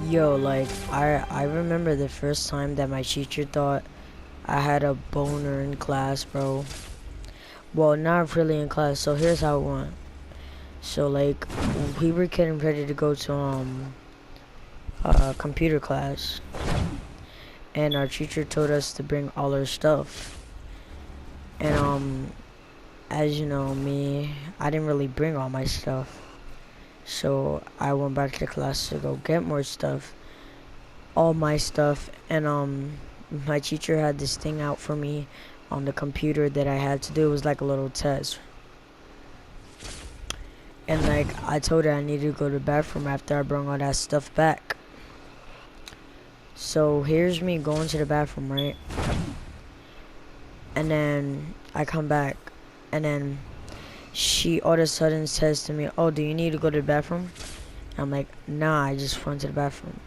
Yo, like, I remember the first time that my teacher thought I had a boner in class, bro. Well, not really in class, so here's how it went. So, like, we were getting ready to go to, computer class, and our teacher told us to bring all our stuff. And, as you know, I didn't really bring all my stuff. So, I went back to class to go get more stuff, all my stuff, and, my teacher had this thing out for me on the computer that I had to do. It was like a little test. And like I told her I needed to go to the bathroom after I brought all that stuff back. So here's me going to the bathroom, right? And then I come back, and then she all of a sudden says to me, "Oh, do you need to go to the bathroom?" I'm like, "Nah, I just went to the bathroom."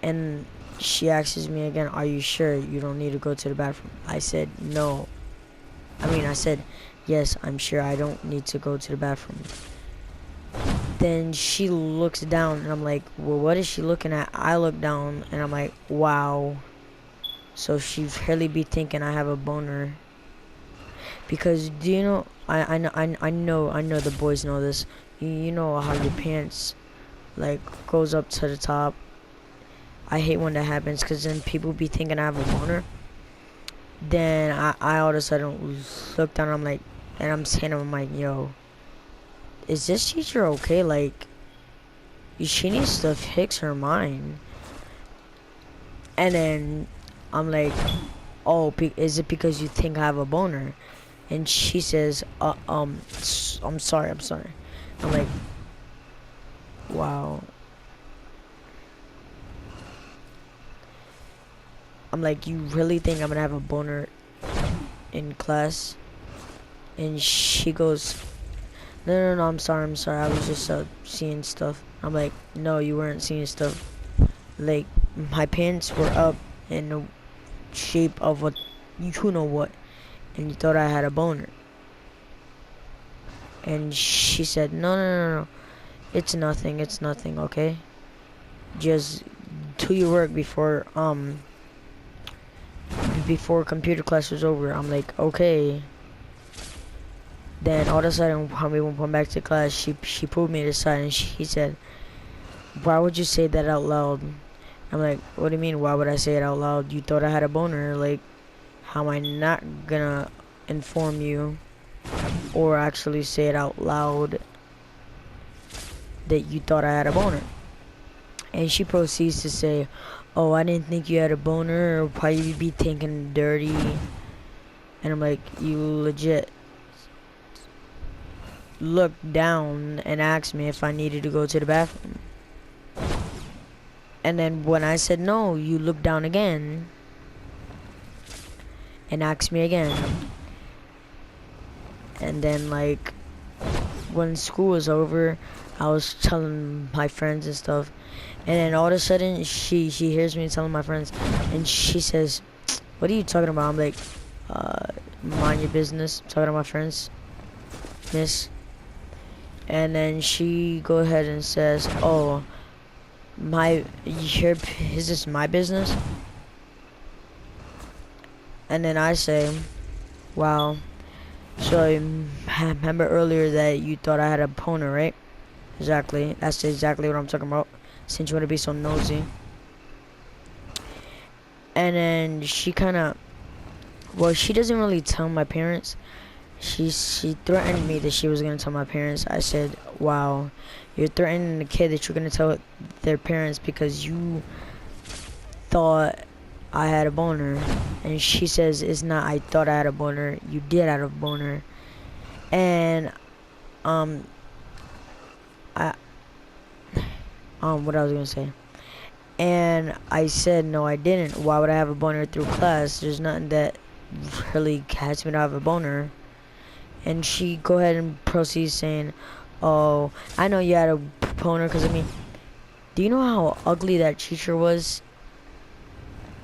And she asks me again, "Are you sure you don't need to go to the bathroom?" I said, "No." I said, "Yes, I'm sure I don't need to go to the bathroom." Then she looks down, and I'm like, "Well, what is she looking at?" I look down, and I'm like, "Wow." So she really be thinking I have a boner. Because do you know? I know the boys know this. You know how your pants like goes up to the top. I hate when that happens, because then people be thinking I have a boner. Then I all of a sudden look down. I'm like, and I'm saying, I'm like, "Yo, is this teacher okay? Like, she needs to fix her mind." And then I'm like, "Oh, is it because you think I have a boner?" And she says, I'm sorry, I'm sorry." I'm like, "Wow." I'm like, "You really think I'm gonna have a boner in class?" And she goes, No, I'm sorry, I'm sorry. I was just seeing stuff." I'm like, "No, you weren't seeing stuff. Like, my pants were up in the shape of what, you know what, and you thought I had a boner." And she said, No. It's nothing, okay? Just do your work before computer class was over." I'm like, "Okay." Then all of a sudden, when we went back to class, she pulled me to the side, and she said, "Why would you say that out loud?" I'm like, "What do you mean, why would I say it out loud? You thought I had a boner. Like, how am I not gonna inform you or actually say it out loud that you thought I had a boner?" And she proceeds to say, "Oh, I didn't think you had a boner, or why you be thinking dirty." And I'm like, "You legit looked down and asked me if I needed to go to the bathroom. And then when I said no, you looked down again and asked me again." And then, like, when school was over, I was telling my friends and stuff. And then all of a sudden, she hears me telling my friends, and she says, "What are you talking about?" I'm like, "Mind your business. I'm talking to my friends, miss." And then she go ahead and says, "Oh, is this my business?" And then I say, "Wow, so I remember earlier that you thought I had a boner, right?" Exactly. That's exactly what I'm talking about. Since you want to be so nosy. And then she kind of, well, she doesn't really tell my parents. She threatened me that she was gonna tell my parents. I said, "Wow, you're threatening the kid that you're gonna tell their parents because you thought I had a boner." And she says, "It's not I thought I had a boner. You did have a boner." And um I what I was gonna say. And I said, "No, I didn't. Why would I have a boner through class? There's nothing that really has me to have a boner." And she go ahead and proceeds saying, "Oh, I know you had a boner because, I mean, do you know how ugly that teacher was?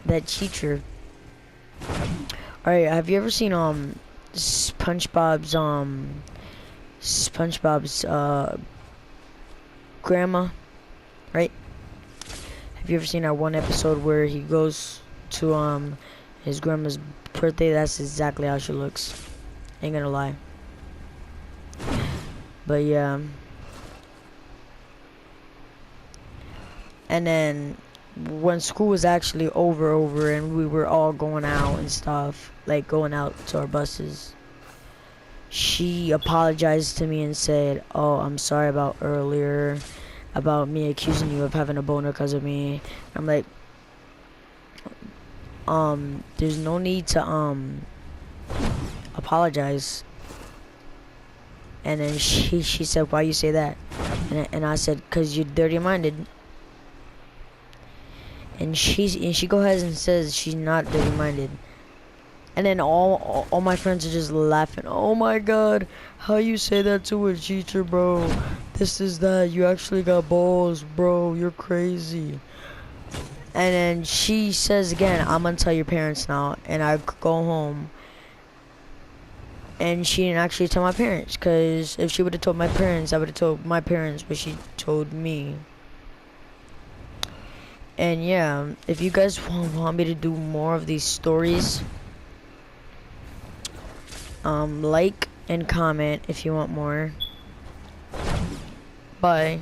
That teacher. Alright, have you ever seen SpongeBob's SpongeBob's grandma? right? Have you ever seen that one episode where he goes to his grandma's birthday? That's exactly how she looks. Ain't gonna lie. But yeah. And then when school was actually over and we were all going out and stuff, like going out to our buses, she apologized to me and said, "Oh, I'm sorry about earlier, about me accusing you of having a boner because of me." I'm like, there's no need to apologize. And then she said, "Why you say that?" And I said, "Cause you're dirty-minded." And she go ahead and says she's not dirty-minded. And then all my friends are just laughing. "Oh my god, how you say that to a teacher, bro? This is that. You actually got balls, bro. You're crazy." And then she says again, "I'm gonna tell your parents now." And I go home. And she didn't actually tell my parents, because if she would have told my parents, I would have told my parents what she told me. And yeah, if you guys want me to do more of these stories, like and comment if you want more. Bye.